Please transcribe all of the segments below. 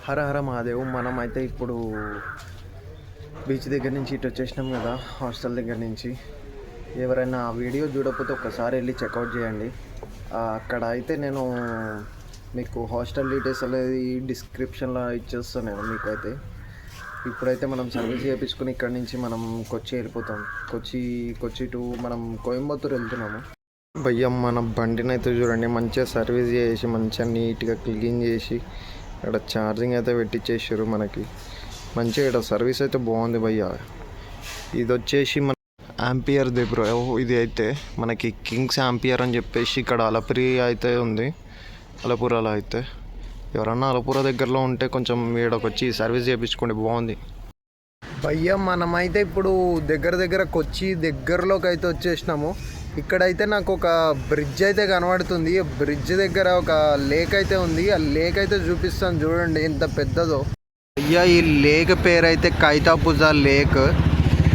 హర హర మహాదేవ్. మనమైతే ఇప్పుడు బీచ్ దగ్గర నుంచి ఇటు వచ్చేసినాం కదా, హాస్టల్ దగ్గర నుంచి. ఎవరైనా ఆ వీడియో చూడకపోతే ఒక్కసారి వెళ్ళి చెక్అవుట్ చేయండి. అక్కడ అయితే నేను మీకు హాస్టల్ డీటెయిల్స్ అనేది డిస్క్రిప్షన్లో ఇచ్చేస్తాను నేను మీకైతే. ఇప్పుడైతే మనం సర్వీస్ చేయించుకుని ఇక్కడ నుంచి మనం కొచ్చి వెళ్ళిపోతాం. కొచ్చి టు మనం కోయంబత్తూరు వెళ్తున్నాము. భయ్యం మన బండిని అయితే చూడండి, మంచిగా సర్వీస్ చేసి మంచిగా నీట్గా క్లీన్ చేసి ఇక్కడ ఛార్జింగ్ అయితే పెట్టించేసారు మనకి. మంచిగా ఇక్కడ సర్వీస్ అయితే బాగుంది భయ్య. ఇది వచ్చేసి మన ఆంపియర్ ది బ్రో. ఇది అయితే మనకి కింగ్స్ ఆంపియర్ అని చెప్పేసి ఇక్కడ అలపురి అయితే ఉంది. అలపురాలో అయితే ఎవరన్నా అలపుర దగ్గరలో ఉంటే కొంచెం వీడకి వచ్చి సర్వీస్ చేయించుకోండి, బాగుంది భయ్య. మనమైతే ఇప్పుడు దగ్గర కొచ్చి దగ్గరలోకి అయితే వచ్చేసినాము. ఇక్కడైతే నాకు ఒక బ్రిడ్జ్ అయితే కనబడుతుంది. బ్రిడ్జ్ దగ్గర ఒక లేక్ అయితే ఉంది. ఆ లేక్ అయితే చూపిస్తాను చూడండి ఎంత పెద్దదో. అయ్యా ఈ లేక్ పేరు అయితే కైతాపుజా లేక్.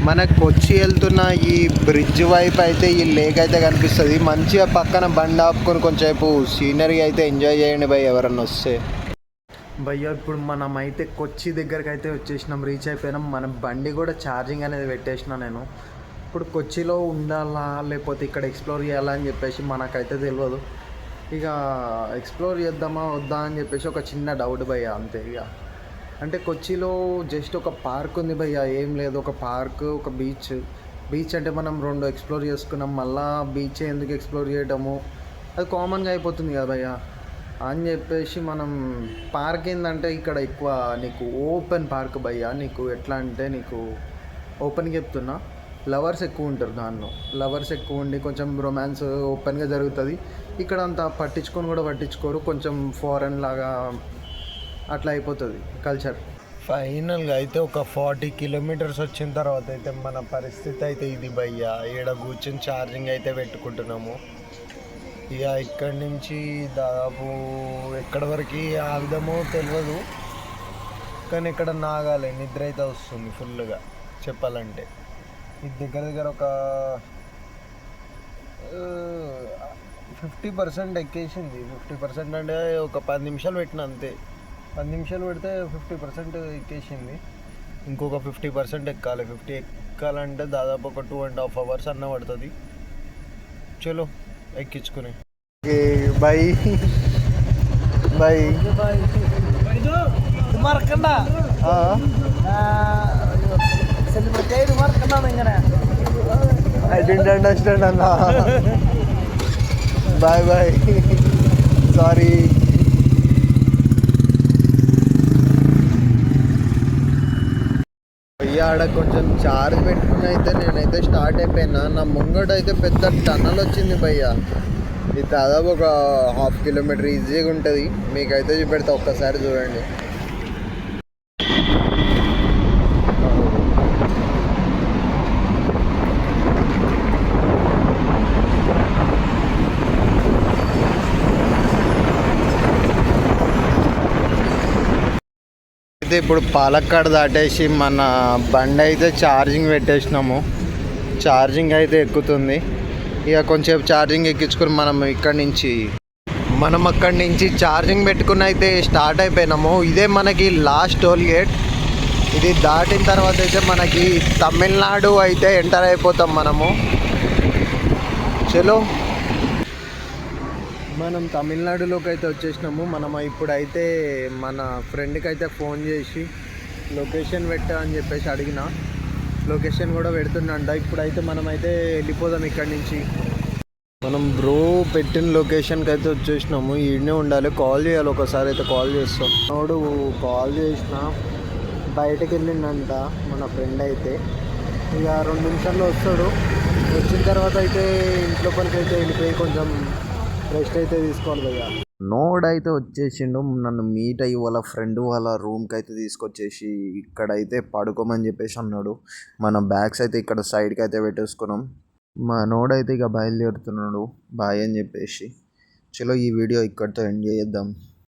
మనకు కొచ్చి వెళ్తున్న ఈ బ్రిడ్జ్ వైపు అయితే ఈ లేక్ అయితే కనిపిస్తుంది. మంచిగా పక్కన బండి ఆపుకొని కొంచెంసేపు సీనరీ అయితే ఎంజాయ్ చేయండి భయ్య ఎవరన్నా వస్తే. భయ్య ఇప్పుడు మనం అయితే కొచ్చి దగ్గరికి అయితే వచ్చేసినాం, రీచ్ అయిపోయినాం. మన బండి కూడా ఛార్జింగ్ అనేది పెట్టేసిన నేను. ఇప్పుడు కొచ్చిలో ఉండాలా లేకపోతే ఇక్కడ ఎక్స్ప్లోర్ చేయాలా అని చెప్పేసి మనకైతే తెలియదు. ఇక ఎక్స్ప్లోర్ చేద్దామా వద్దా అని చెప్పేసి ఒక చిన్న డౌట్ భయ్య, అంతే. ఇక అంటే కొచ్చిలో జస్ట్ ఒక పార్క్ ఉంది భయ్య, ఏం లేదు. ఒక పార్క్, ఒక బీచ్ అంటే మనం 2 ఎక్స్ప్లోర్ చేసుకున్నాం. మళ్ళీ బీచ్ ఎందుకు ఎక్స్ప్లోర్ చేయడము, అది కామన్గా అయిపోతుంది కదా భయ్య అని చెప్పేసి మనం పార్క్ ఏంటంటే ఇక్కడ ఎక్కువ నీకు ఓపెన్ పార్క్ భయ్య. నీకు ఎట్లా అంటే నీకు ఓపెన్గా చెప్తున్నా, లవర్స్ ఎక్కువ ఉంటారు దానిలో. లవర్స్ ఎక్కువ ఉండి కొంచెం రొమాన్స్ ఓపెన్గా జరుగుతుంది. ఇక్కడ అంతా పట్టించుకోరు, కొంచెం ఫారెన్ లాగా అట్లా అయిపోతుంది కల్చర్. ఫైనల్గా అయితే ఒక 40 కిలోమీటర్స్ వచ్చిన తర్వాత అయితే మన పరిస్థితి అయితే ఇది భయ్య. ఈడ కూర్చొని ఛార్జింగ్ అయితే పెట్టుకుంటున్నాము. ఇక ఇక్కడి నుంచి దాదాపు ఎక్కడి వరకు ఆగుదామో తెలియదు, కానీ ఇక్కడ నాగాలి, నిద్ర అయితే వస్తుంది ఫుల్గా చెప్పాలంటే. ఇది దగ్గర ఒక 50% ఎక్కేసింది. 50% అంటే ఒక 10 నిమిషాలు పెట్టిన అంతే. 10 నిమిషాలు పెడితే 50% ఎక్కేసింది. ఇంకొక 50% ఎక్కాలి. 50 ఎక్కాలంటే దాదాపు ఒక 2.5 hours అన్న పడుతుంది. చలో ఎక్కించుకుని బాయ్ I didn't understand అన్నా. బాయ్ సారీ. ఆడ కొంచెం చార్జ్ పెట్టుకుని అయితే నేనైతే స్టార్ట్ అయిపోయినా. నా ముంగట అయితే పెద్ద టన్నల్ వచ్చింది భయ్య. ఇది దాదాపు ఒక 1/2 కిలోమీటర్ ఈజీగా ఉంటుంది. మీకైతే చూపెడతా, ఒక్కసారి చూడండి. అయితే ఇప్పుడు పాలక్కాడ్ దాటేసి మన బండి అయితే ఛార్జింగ్ పెట్టేసినాము. ఛార్జింగ్ అయితే ఎక్కుతుంది. ఇక కొంచెం ఛార్జింగ్ ఎక్కించుకొని మనం అక్కడి నుంచి ఛార్జింగ్ పెట్టుకుని అయితే స్టార్ట్ అయిపోయినాము. ఇదే మనకి లాస్ట్ టోల్ గేట్. ఇది దాటిన తర్వాత అయితే మనకి తమిళనాడు అయితే ఎంటర్ అయిపోతాం మనము. చలో మనం తమిళనాడులోకి అయితే వచ్చేసినాము. మనం ఇప్పుడైతే మన ఫ్రెండ్కి అయితే ఫోన్ చేసి లొకేషన్ పెట్టా అని చెప్పేసి అడిగిన. లొకేషన్ కూడా పెడుతుండంట. ఇప్పుడైతే మనమైతే వెళ్ళిపోదాం ఇక్కడి నుంచి. మనం బ్రో పెట్టిన లొకేషన్కి అయితే వచ్చేసినాము. ఈడనే ఉండాలి, కాల్ చేయాలి. ఒకసారి అయితే కాల్ చేస్తాం. నోడు కాల్ చేసిన, బయటకు వెళ్ళిండంట మన ఫ్రెండ్ అయితే. ఇక 2 నిమిషాల్లో వస్తాడు. వచ్చిన తర్వాత అయితే ఇంట్లో పనికి అయితే వెళ్ళిపోయి కొంచెం రెస్ట్ అయితే తీసుకోవాలి కదా. నోడ్ అయితే వచ్చేసిండు, నన్ను మీట్ అయ్యి వాళ్ళ ఫ్రెండ్ వాళ్ళ రూమ్కి అయితే తీసుకొచ్చేసి ఇక్కడైతే పడుకోమని చెప్పేసి అన్నాడు. మన బ్యాగ్స్ అయితే ఇక్కడ సైడ్కి అయితే పెట్టేసుకున్నాం. మా నోడ్ అయితే ఇక బయలుదేరుతున్నాడు బాయ్ అని చెప్పేసి. చలో ఈ వీడియో ఇక్కడితో ఎండ్ చేద్దాం.